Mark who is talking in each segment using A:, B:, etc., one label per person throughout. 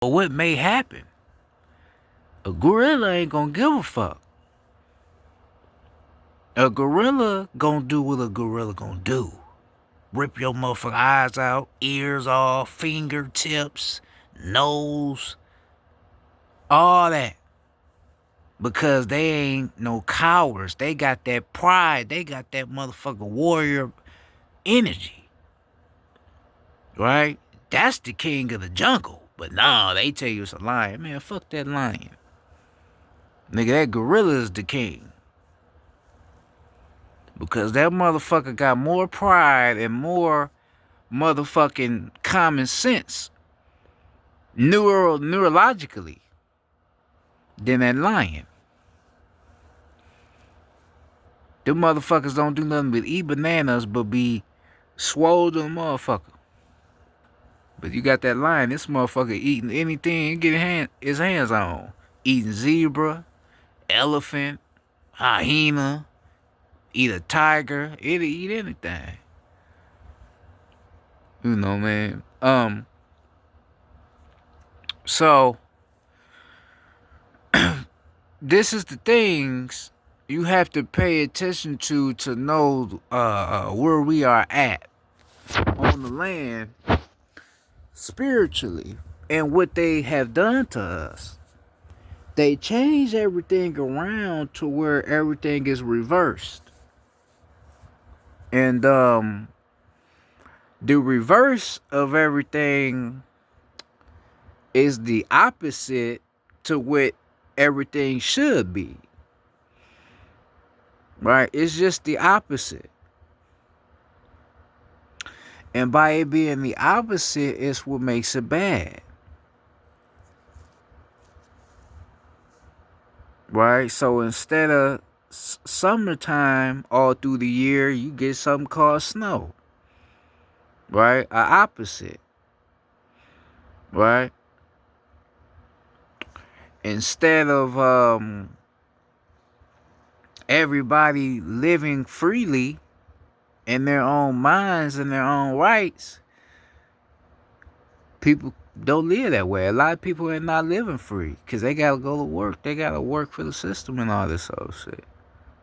A: or what may happen. A gorilla ain't gonna give a fuck. A gorilla gonna do what a gorilla gonna do. Rip your motherfucking eyes out, ears off, fingertips, nose, all that. Because they ain't no cowards. They got that pride. They got that motherfucking warrior energy. Right? That's the king of the jungle. But nah, they tell you it's a lion. Man, fuck that lion. Nigga, that gorilla is the king. Because that motherfucker got more pride and more motherfucking common sense neurologically than that lion. Them motherfuckers don't do nothing but eat bananas but be swole to a motherfucker. But you got that lion, this motherfucker eating anything he get his hands on. Eating zebra, elephant, hyena, eat a tiger, it'll eat anything. You know, man. So this is the things you have to pay attention to know where we are at on the land spiritually and what they have done to us. They change everything around to where everything is reversed. And the reverse of everything is the opposite to what everything should be. Right? It's just the opposite. And by it being the opposite is what makes it bad. Right? So instead of summertime all through the year, you get something called snow. Right? A opposite. Right? Instead of everybody living freely in their own minds and their own rights, people don't live that way. A lot of people are not living free because they gotta go to work. They gotta work for the system and all this other shit.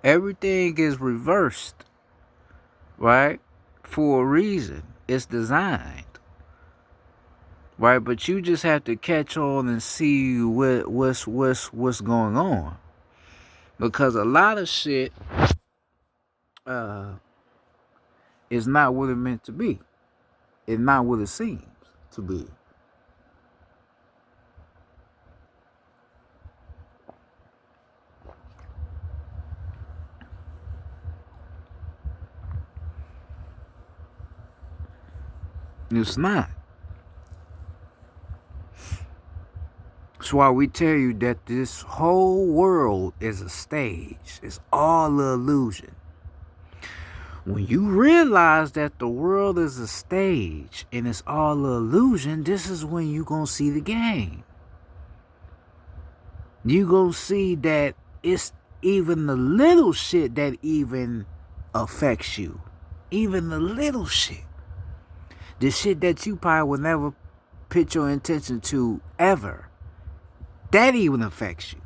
A: Everything is reversed, right? For a reason. It's designed, right? But you just have to catch on and see what's going on, because a lot of shit is not what it meant to be. It's not what it seems to be. It's not. That's why we tell you that this whole world is a stage. It's all an illusion. When you realize that the world is a stage and it's all an illusion, this is when you gonna see the game. You gonna see that it's even the little shit that even affects you. Even the little shit. The shit that you probably would never put your intention to ever. That even affects you.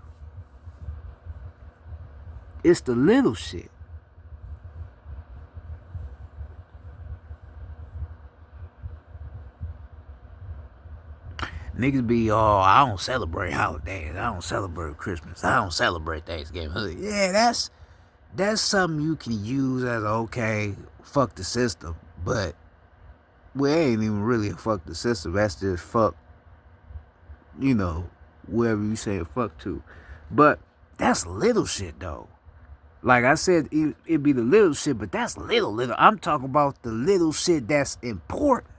A: It's the little shit. Niggas be, oh, I don't celebrate holidays. I don't celebrate Christmas. I don't celebrate Thanksgiving. Yeah, that's something you can use as okay, fuck the system. But we ain't even really a fuck the system. That's just fuck, whoever you say fuck to. But that's little shit though. Like I said, it be the little shit, but that's little. I'm talking about the little shit that's important.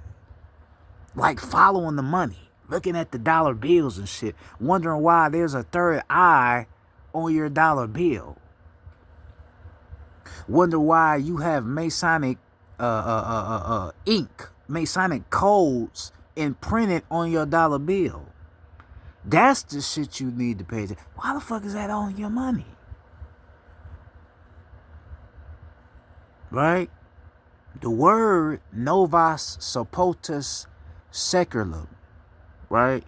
A: Like following the money, looking at the dollar bills and shit, wondering why there's a third eye on your dollar bill. Wonder why you have Masonic ink, Masonic codes imprinted on your dollar bill. That's the shit you need to pay attention. Why the fuck is that on your money? Right? The word Novus Sapotus Seculum, right?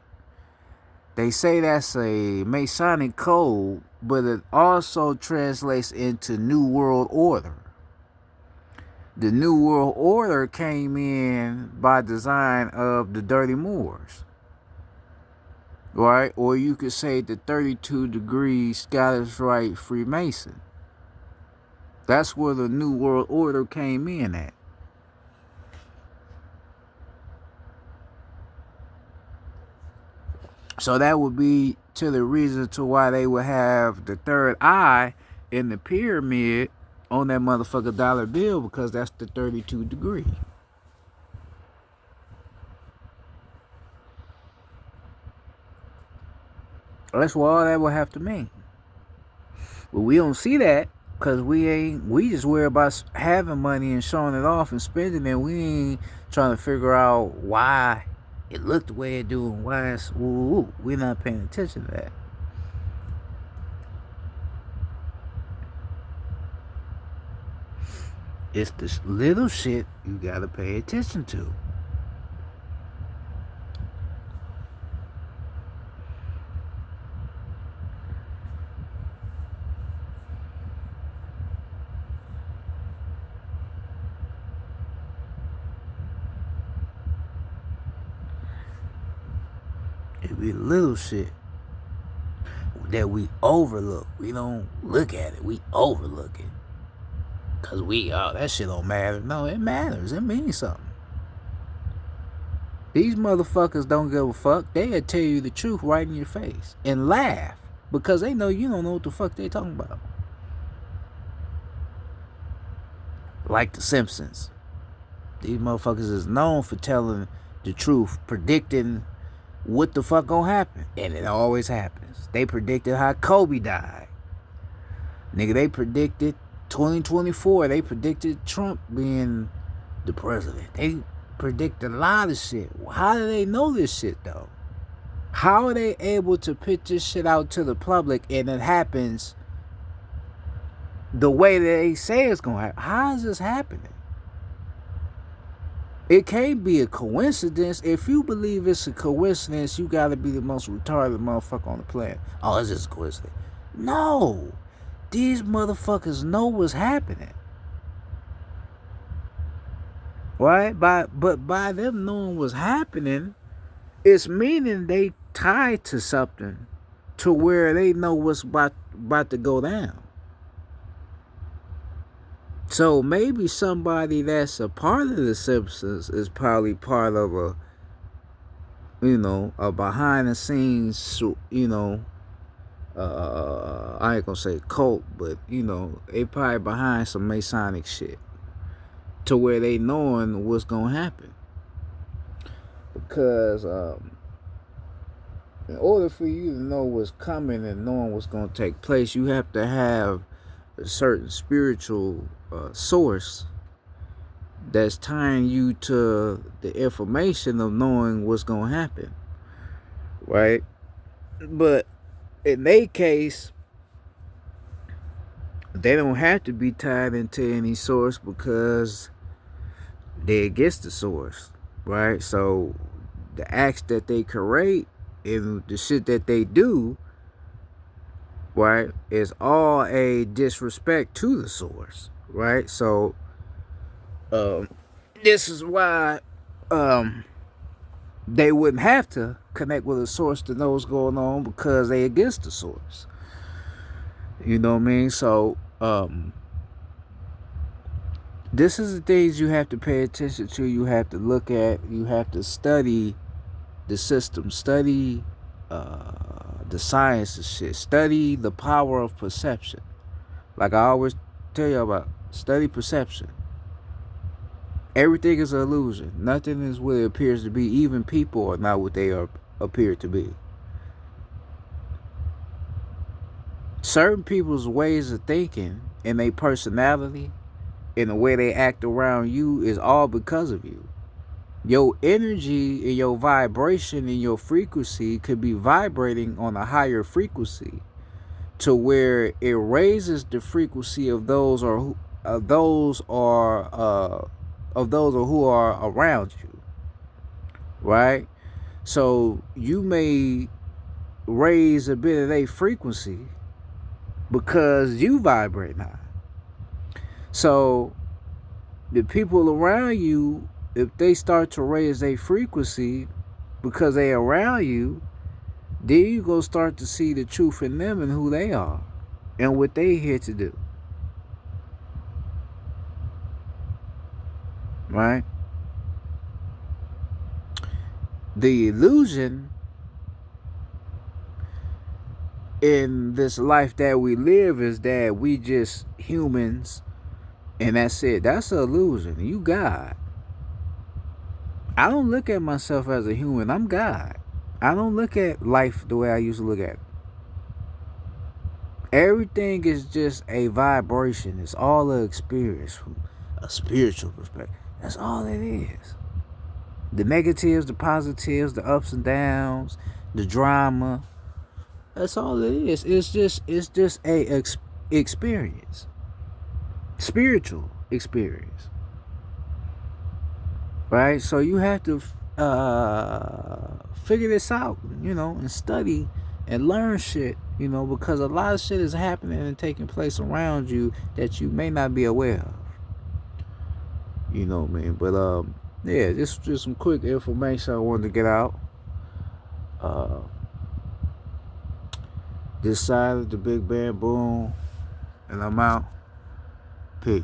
A: They say that's a Masonic code, but it also translates into New World Order. The New World Order came in by design of the Dirty Moors, right? Or you could say the 32 Degrees Scottish Rite Freemason. That's where the New World Order came in at. So that would be to the reason to why they would have the third eye in the pyramid on that motherfucker dollar bill, because that's the 32 degree. That's what all that would have to mean. But we don't see that because we just worry about having money and showing it off and spending it. We ain't trying to figure out why it looked the way it do and why it's ooh. We're not paying attention to that. It's this little shit you gotta pay attention to. It be little shit that we overlook. We don't look at it. We overlook it. Cause that shit don't matter. No, it matters. It means something. These motherfuckers don't give a fuck. They'll tell you the truth right in your face and laugh because they know you don't know what the fuck they talking about. Like the Simpsons. These motherfuckers is known for telling the truth, predicting what the fuck gonna happen. And it always happens. They predicted how Kobe died. Nigga, they predicted 2024. They predicted Trump being the president. They predicted a lot of shit. How do they know this shit, though? How are they able to put this shit out to the public and it happens the way that they say it's gonna happen? How is this happening? It can't be a coincidence. If you believe it's a coincidence, you gotta be the most retarded motherfucker on the planet. Oh, it's just a coincidence. No. These motherfuckers know what's happening. Right? But by them knowing what's happening, it's meaning they tied to something to where they know what's about to go down. So maybe somebody that's a part of the Simpsons is probably part of a behind the scenes, I ain't gonna say cult, but they probably behind some Masonic shit to where they knowing what's gonna happen. Because in order for you to know what's coming and knowing what's gonna take place, you have to have a certain spiritual source that's tying you to the information of knowing what's gonna happen, right? But in their case, they don't have to be tied into any source because they're against the source, right? So the acts that they create and the shit that they do, right, is all a disrespect to the source, right? So this is why they wouldn't have to connect with a source to know what's going on because they against the source. You know what I mean? So this is the things you have to pay attention to. You have to look at. You have to study the system. Study the science and shit. Study the power of perception. Like I always tell you about, study perception. Everything is an illusion. Nothing is what it appears to be. Even people are not what they appear to be. Certain people's ways of thinking and their personality and the way they act around you is all because of you. Your energy and your vibration and your frequency could be vibrating on a higher frequency to where it raises the frequency of those who are around you, right? So you may raise a bit of their frequency because you vibrate high. So the people around you, if they start to raise their frequency because they around you, then you go start to see the truth in them and who they are and what they here to do. Right? The illusion in this life that we live is that we just humans and that's it. That's an illusion. You God. I don't look at myself as a human. I'm God. I don't look at life the way I used to look at it. Everything is just a vibration. It's all an experience from a spiritual perspective. That's all it is. The negatives, the positives, the ups and downs, the drama. That's all it is. It's just a experience. Spiritual experience. Right? So you have to figure this out, and study and learn shit, because a lot of shit is happening and taking place around you that you may not be aware of. You know what I mean? But yeah, just some quick information I wanted to get out. This side of the Big Bang Boom, and I'm out. Peace.